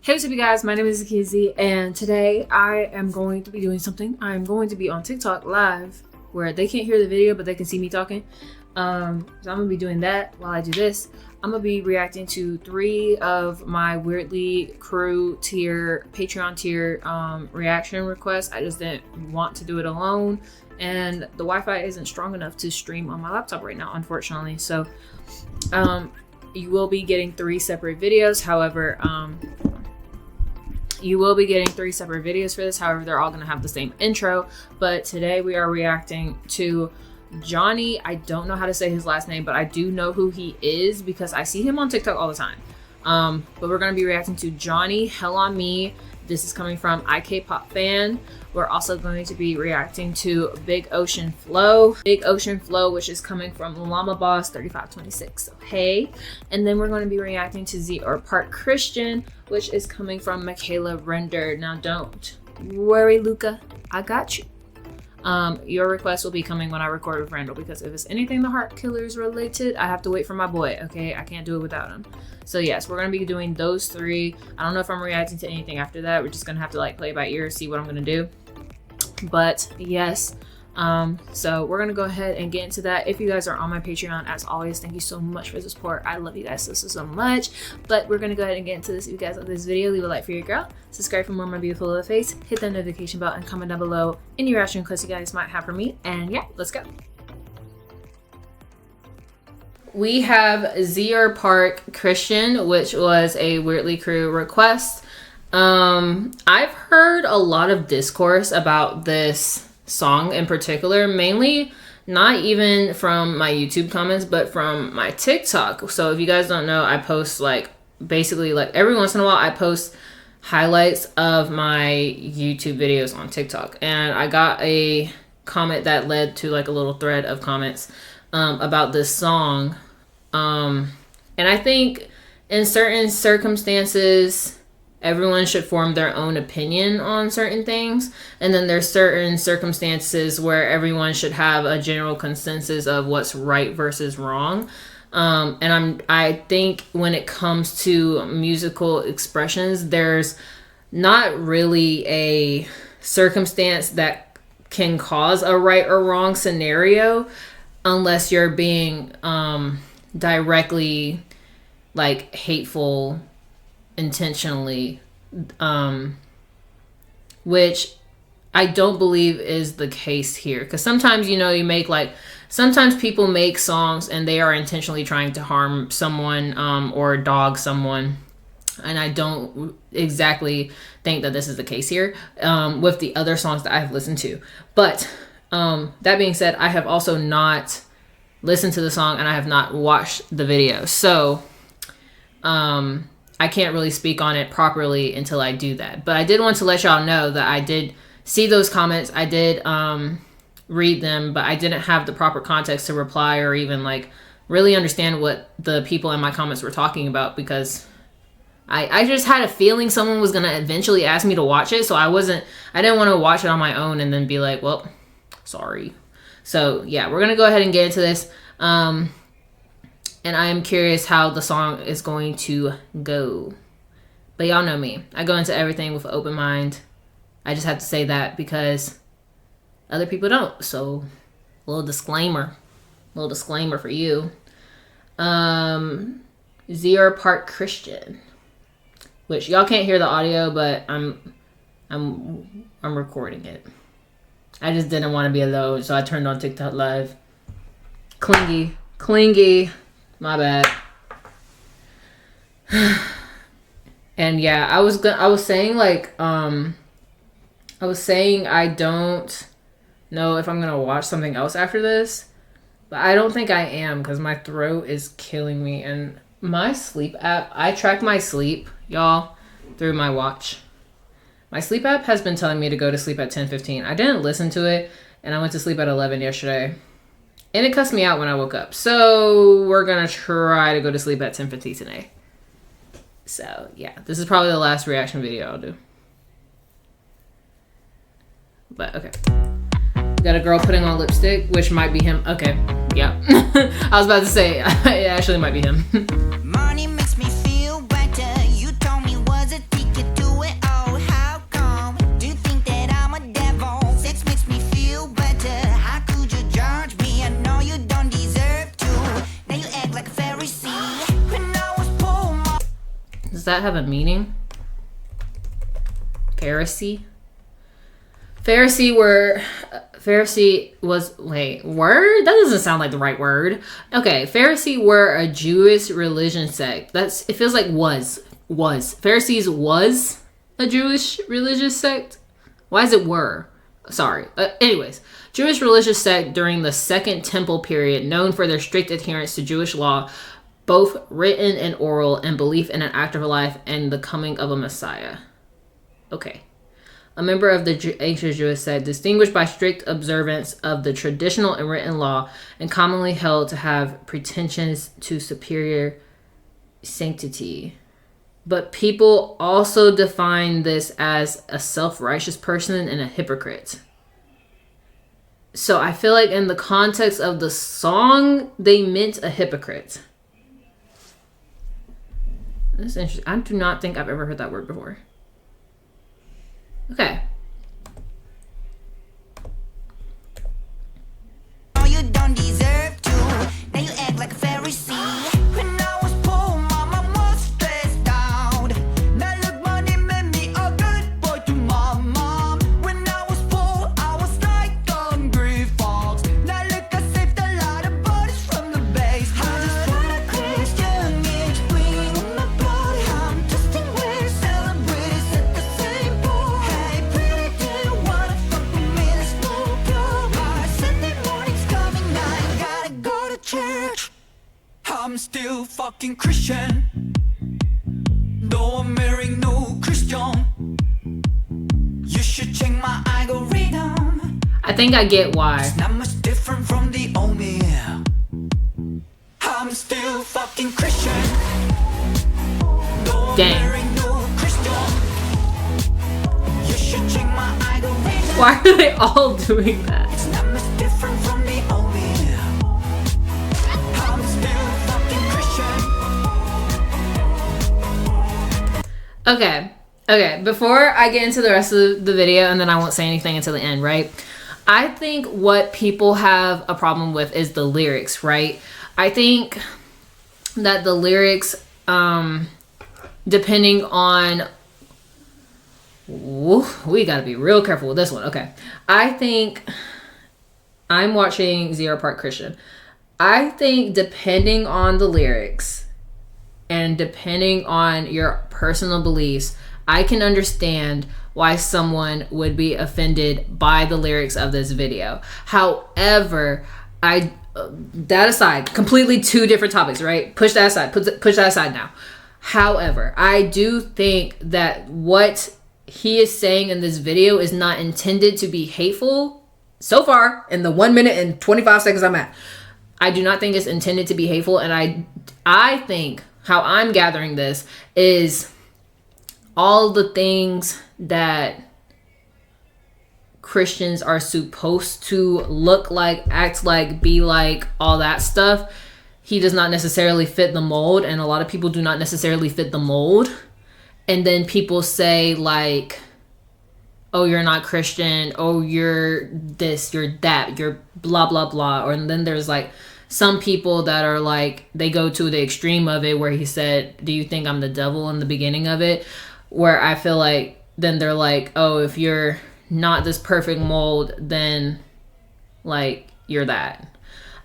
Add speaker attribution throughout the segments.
Speaker 1: Hey, what's up, you guys? My name is Kizzy, and today I am going to be doing something. I'm going to be on TikTok live where they can't hear the video, but they can see me talking. So I'm gonna be doing that while I do this. I'm gonna be reacting to 3 of my Weirdly Crew tier, Patreon tier reaction requests. I just didn't want to do it alone, and the Wi-Fi isn't strong enough to stream on my laptop right now, unfortunately. So you will be getting 3 separate videos. However, you will be getting 3 separate videos for this. However, they're all going to have the same intro. But today we are reacting to Johnny. I don't know how to say his last name, but I do know who he is because I see him on TikTok all the time. But we're going to be reacting to Johnny, Hell on Me. This is coming from IK Pop Fan. We're also going to be reacting to Big Ocean Flow. Big Ocean Flow, which is coming from Llama Boss 3526. So hey. And then we're going to be reacting to Zior Part Christian, which is coming from Michaela Render. Now don't worry, Luca. I got you. Your request will be coming when I record with Randall, because if it's anything the Heart Killers related, I have to wait for my boy, okay? I can't do it without him. So yes, we're gonna be doing those 3. I don't know if I'm reacting to anything after that. We're just gonna have to like play by ear, see what I'm gonna do. But yes, so we're gonna go ahead and get into that. If you guys are on my Patreon, as always, thank you so much for the support. I love you guys so much. But we're gonna go ahead and get into this. If you guys like this video, leave a like for your girl, subscribe for more of my beautiful little face, hit that notification bell, and comment down below any reaction requests you guys might have for me. And yeah, let's go. We have Zior Park Christian, which was a Weirdly Crew request. I've heard a lot of discourse about this song in particular, mainly not even from my YouTube comments, but from my TikTok. So if you guys don't know, I post like basically like every once in a while I post highlights of my YouTube videos on TikTok, and I got a comment that led to like a little thread of comments about this song. And I think in certain circumstances, everyone should form their own opinion on certain things. And then there's certain circumstances where everyone should have a general consensus of what's right versus wrong. And I think when it comes to musical expressions, there's not really a circumstance that can cause a right or wrong scenario unless you're being directly like hateful intentionally, which I don't believe is the case here, because sometimes, you know, sometimes people make songs and they are intentionally trying to harm someone or dog someone, and I don't exactly think that this is the case here with the other songs that I've listened to. But that being said, I have also not listened to the song and I have not watched the video, so I can't really speak on it properly until I do that. But I did want to let y'all know that I did see those comments. I did read them, but I didn't have the proper context to reply or even like really understand what the people in my comments were talking about, because I just had a feeling someone was gonna eventually ask me to watch it, so I didn't want to watch it on my own and then be like, well, sorry. So yeah, we're gonna go ahead and get into this. And I am curious how the song is going to go. But y'all know me. I go into everything with an open mind. I just have to say that because other people don't. So, little disclaimer for you. Zior Park Christian, which y'all can't hear the audio, but I'm recording it. I just didn't want to be alone, so I turned on TikTok Live. Clingy. My bad. And yeah, I was saying like I don't know if I'm gonna watch something else after this, but I don't think I am, because my throat is killing me. And my sleep app, I track my sleep, y'all, through my watch. My sleep app has been telling me to go to sleep at 10:15. I didn't listen to it, and I went to sleep at 11 yesterday. And it cussed me out when I woke up. So we're going to try to go to sleep at 10:50 today. So yeah, this is probably the last reaction video I'll do. But okay. Got a girl putting on lipstick, which might be him. Okay, yeah. I was about to say, it actually might be him.
Speaker 2: Money makes me feel better. You told me was a ticket
Speaker 1: Does that have a meaning? Pharisee? Pharisee was, wait, word? That doesn't sound like the right word. Okay, Pharisee were a Jewish religion sect. It feels like was. Pharisees was a Jewish religious sect? Why is it were? Sorry. Anyways, Jewish religious sect during the Second Temple period, known for their strict adherence to Jewish law, both written and oral, and belief in an afterlife and the coming of a Messiah. Okay. A member of the ancient Jewish sect, distinguished by strict observance of the traditional and written law, and commonly held to have pretensions to superior sanctity. But people also define this as a self-righteous person and a hypocrite. So I feel like in the context of the song, they meant a hypocrite. That's interesting. I do not think I've ever heard that word before. Okay.
Speaker 2: Oh, you don't deserve to. Now you act like a Pharisee. When I was poor, mama was stressed out. Now look, money made me a good boy to my mom. When I was poor, I was like hungry fox. Now look, I saved a lot of bodies from the base. I just want a Christian age queen on my body. I'm just in way celebrities at the same boat. Hey, pretty, do you wanna fuck with me? Let's smoke your bar. Sunday morning's coming, I gotta go to church. I'm still fucking Christian. Though I'm marrying no Christian. You should check my algorithm.
Speaker 1: I think I get why.
Speaker 2: It's not much different from the old me. I'm still fucking Christian. Though I'm
Speaker 1: Dang.
Speaker 2: marrying no Christian. You should check my algorithm.
Speaker 1: Why are they all doing that?
Speaker 2: It's not much different from the old me. I'm still fucking Christian.
Speaker 1: Okay. Before I get into the rest of the video, and then I won't say anything until the end, right? I think what people have a problem with is the lyrics, right? I think that the lyrics, depending on... Ooh, we gotta be real careful with this one. Okay. I think... I'm watching Zior Park Christian. I think depending on the lyrics and depending on your personal beliefs, I can understand why someone would be offended by the lyrics of this video. However, that aside, completely two different topics, right? Push that aside. Push that aside now. However, I do think that what he is saying in this video is not intended to be hateful. So far, in the 1 minute and 25 seconds I'm at, I do not think it's intended to be hateful. And I think how I'm gathering this is all the things that Christians are supposed to look like, act like, be like, all that stuff. He does not necessarily fit the mold, and a lot of people do not necessarily fit the mold. And then people say like, oh, you're not Christian, oh, you're this, you're that, you're blah, blah, blah. Or and then there's like some people that are like, they go to the extreme of it where he said, do you think I'm the devil in the beginning of it? Where I feel like then they're like, oh, if you're not this perfect mold, then like you're that.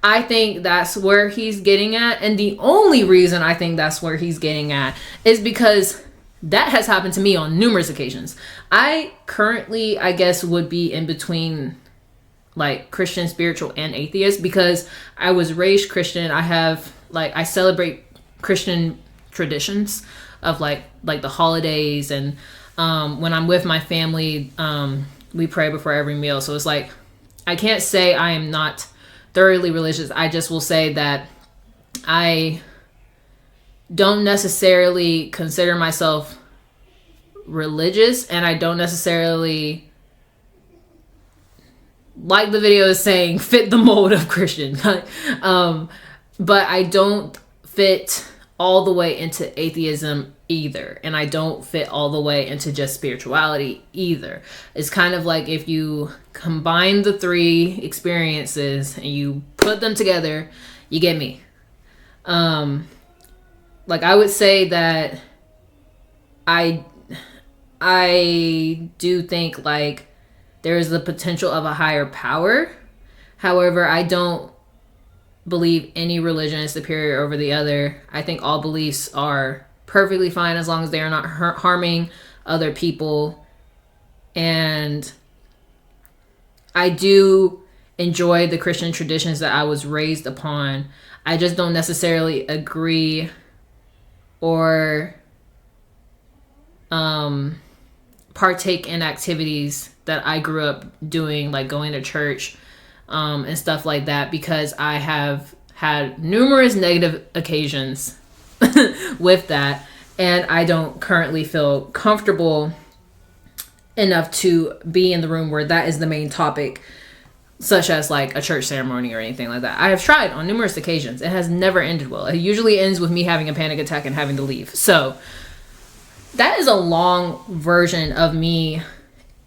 Speaker 1: I think that's where he's getting at. And the only reason I think that's where he's getting at is because that has happened to me on numerous occasions. I currently, I guess, would be in between like Christian, spiritual, and atheist because I was raised Christian. I celebrate Christian traditions of like the holidays, and when I'm with my family, we pray before every meal. So it's like, I can't say I am not thoroughly religious. I just will say that I don't necessarily consider myself religious, and I don't necessarily, like the video is saying, fit the mold of Christian. But I don't fit all the way into atheism either, and I don't fit all the way into just spirituality either. It's kind of like if you combine the three experiences and you put them together, you get me. Like I would say that I I do think like there is the potential of a higher power. However, I don't believe any religion is superior over the other. I think all beliefs are perfectly fine as long as they are not harming other people. And I do enjoy the Christian traditions that I was raised upon. I just don't necessarily agree or partake in activities that I grew up doing, like going to church and stuff like that, because I have had numerous negative occasions with that, and I don't currently feel comfortable enough to be in the room where that is the main topic, such as like a church ceremony or anything like that. I have tried on numerous occasions. It has never ended well. It usually ends with me having a panic attack and having to leave. So that is a long version of me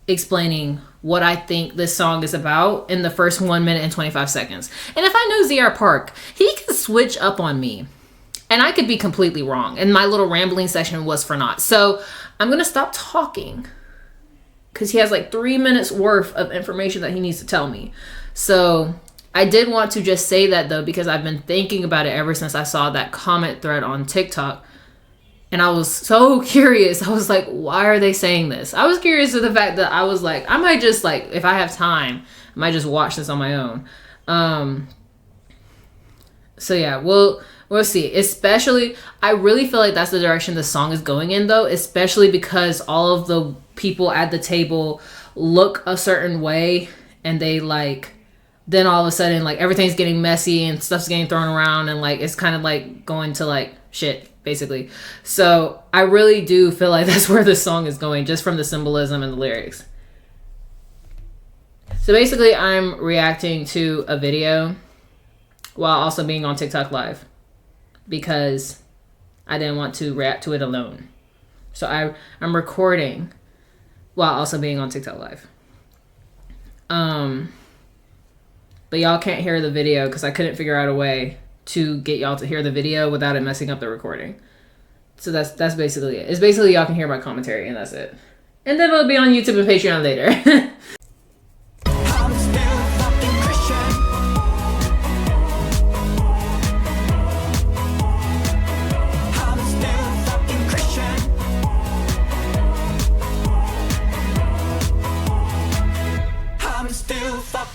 Speaker 1: explaining what I think this song is about in the first 1 minute and 25 seconds. And if I know Zior Park, he can switch up on me. And I could be completely wrong. And my little rambling section was for naught. So I'm going to stop talking, because he has like 3 minutes worth of information that he needs to tell me. So I did want to just say that though, because I've been thinking about it ever since I saw that comment thread on TikTok. And I was so curious. I was like, why are they saying this? I was curious to the fact that I was like, I might just like, if I have time, I might just watch this on my own. So yeah, we'll see. Especially, I really feel like that's the direction the song is going in though, especially because all of the people at the table look a certain way, and they like, then all of a sudden like everything's getting messy and stuff's getting thrown around, and like it's kind of like going to like shit basically. So I really do feel like that's where this song is going, just from the symbolism and the lyrics. So basically I'm reacting to a video while also being on TikTok live, because I didn't want to react to it alone. So I'm recording while also being on TikTok live. But y'all can't hear the video because I couldn't figure out a way to get y'all to hear the video without it messing up the recording. So that's basically it. It's basically y'all can hear my commentary, and that's it. And then it'll be on YouTube and Patreon later.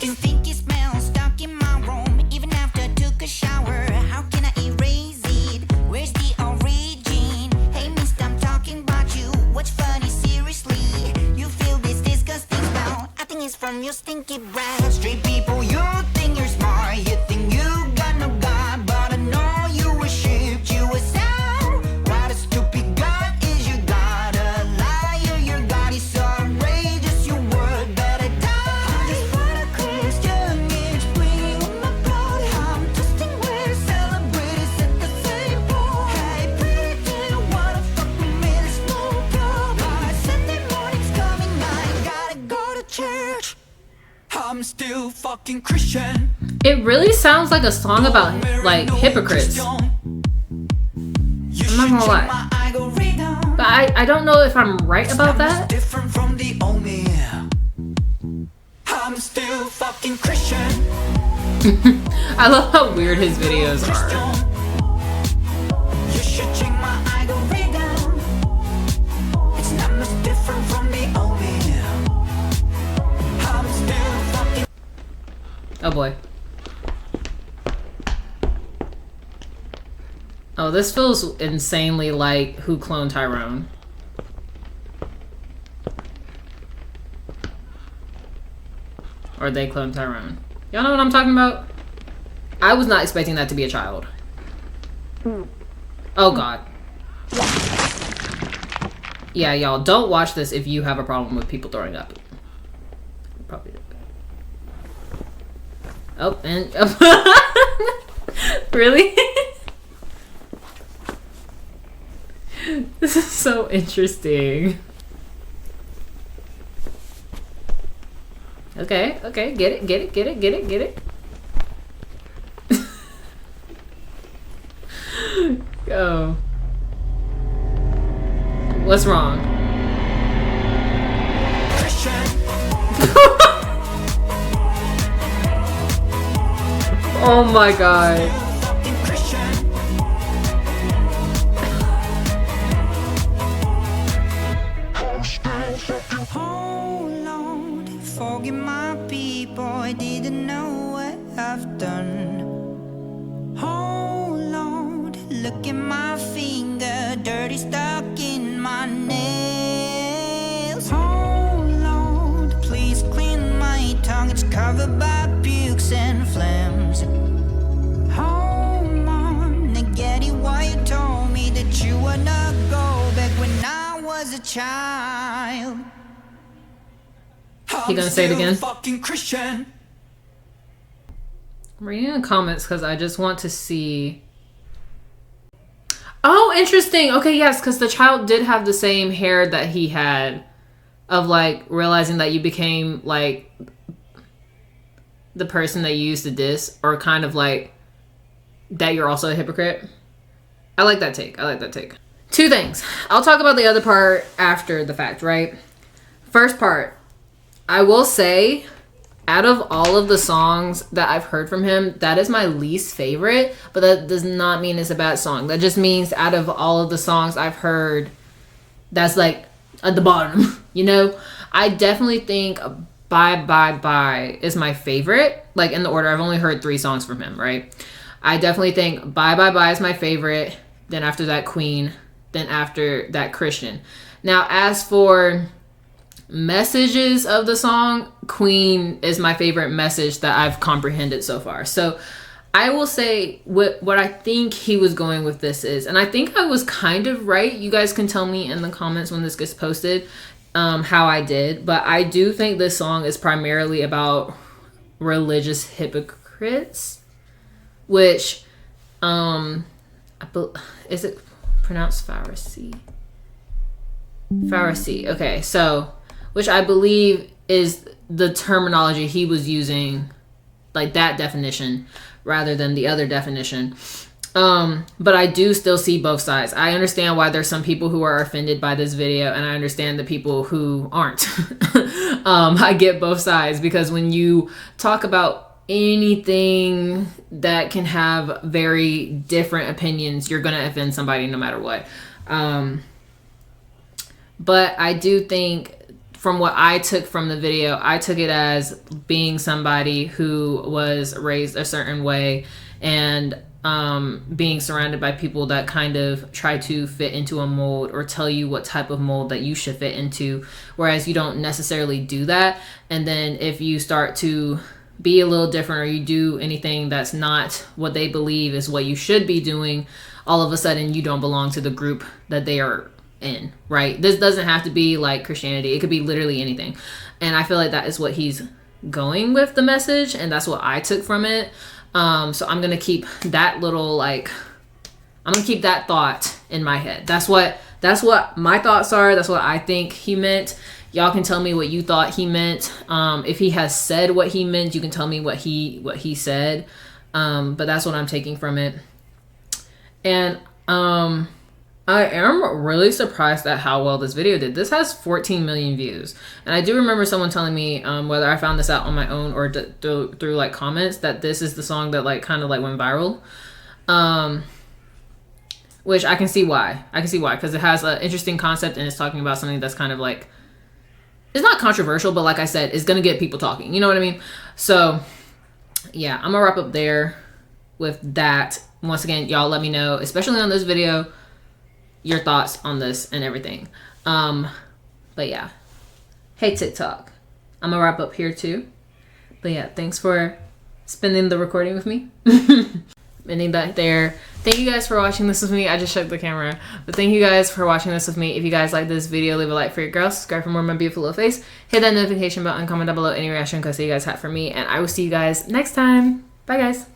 Speaker 2: Stinky smell stuck in my room. Even after I took a shower, how can I erase it? Where's the origin? Hey mister, I'm talking about you. What's funny, seriously? You feel this disgusting smell? I think it's from your stinky breath. Street people, you think you're smart. You think you got no God, but I know you were shipped. You were sound. What a stupid God is your God. A liar, your God is so outrageous. Your word better die. I'm still fucking Christian.
Speaker 1: It really sounds like a song about like hypocrites. I'm not gonna lie. But I don't know if I'm right about that.
Speaker 2: Different from the old me. I'm still fucking Christian.
Speaker 1: I love how weird his videos are.
Speaker 2: You should check my algorithm. It's not much different from the old me. I'm still fucking.
Speaker 1: Oh boy. Oh, this feels insanely like Who Cloned Tyrone. Or They Cloned Tyrone. Y'all know what I'm talking about? I was not expecting that to be a child. Oh god. Yeah, y'all, don't watch this if you have a problem with people throwing up. Probably. Oh, and... Really? This is so interesting. Okay, okay, get it, get it, get it, get it, get it. Go. What's wrong? Oh my god.
Speaker 2: Oh Lord, forgive my people, I didn't know what I've done. Oh Lord, look at my finger, dirty stuck in my nails. Oh Lord, please clean my tongue, it's covered by pukes and phlegms. Oh Mom, now get it why you told me that you would not go back when I was a child.
Speaker 1: He gonna say it again?
Speaker 2: Fucking Christian.
Speaker 1: I'm reading the comments because I just want to see. Oh, interesting. Okay, yes, because the child did have the same hair that he had, of like realizing that you became like the person that you used to diss, or kind of like that you're also a hypocrite. I like that take. I like that take. Two things. I'll talk about the other part after the fact, right? First part, I will say, out of all of the songs that I've heard from him, that is my least favorite, but that does not mean it's a bad song. That just means out of all of the songs I've heard, that's like at the bottom, you know? I definitely think Bye Bye Bye is my favorite, like in the order. I've only heard 3 songs from him, right? I definitely think Bye Bye Bye is my favorite, then after that Queen, then after that Christian. Now, as for messages of the song, Queen is my favorite message that I've comprehended so far. So I will say what I think he was going with this is, and I think I was kind of right. You guys can tell me in the comments when this gets posted how I did, but I do think this song is primarily about religious hypocrites, which is it pronounced Pharisee? Pharisee. Okay, so which I believe is the terminology he was using, like that definition rather than the other definition. But I do still see both sides. I understand why there's some people who are offended by this video, and I understand the people who aren't. I get both sides, because when you talk about anything that can have very different opinions, you're gonna offend somebody no matter what. But I do think, from what I took from the video, I took it as being somebody who was raised a certain way, and being surrounded by people that kind of try to fit into a mold or tell you what type of mold that you should fit into, whereas you don't necessarily do that. And then if you start to be a little different, or you do anything that's not what they believe is what you should be doing, all of a sudden you don't belong to the group that they are in, right? This doesn't have to be like Christianity. It could be literally anything. And I feel like that is what he's going with the message, and that's what I took from it. So I'm gonna keep that little, like, I'm gonna keep that thought in my head. That's what my thoughts are. That's what I think he meant. Y'all can tell me what you thought he meant. If he has said what he meant, you can tell me what he said. But that's what I'm taking from it. And I am really surprised at how well this video did. This has 14 million views. And I do remember someone telling me, whether I found this out on my own or through like comments, that this is the song that like kind of like went viral. Which I can see why. Because it has an interesting concept, and it's talking about something that's kind of like, it's not controversial, but like I said, it's going to get people talking. You know what I mean? So yeah, I'm going to wrap up there with that. Once again, y'all let me know, especially on this video, your thoughts on this and everything. But yeah, hey TikTok, I'm gonna wrap up here too. But yeah, thanks for spending the recording with me. Ending that there. Thank you guys for watching this with me. I just shook the camera, but thank you guys for watching this with me. If you guys like this video, leave a like for your girl, subscribe for more of my beautiful little face, hit that notification button, comment down below any reaction because you guys have for me, and I will see you guys next time. Bye guys.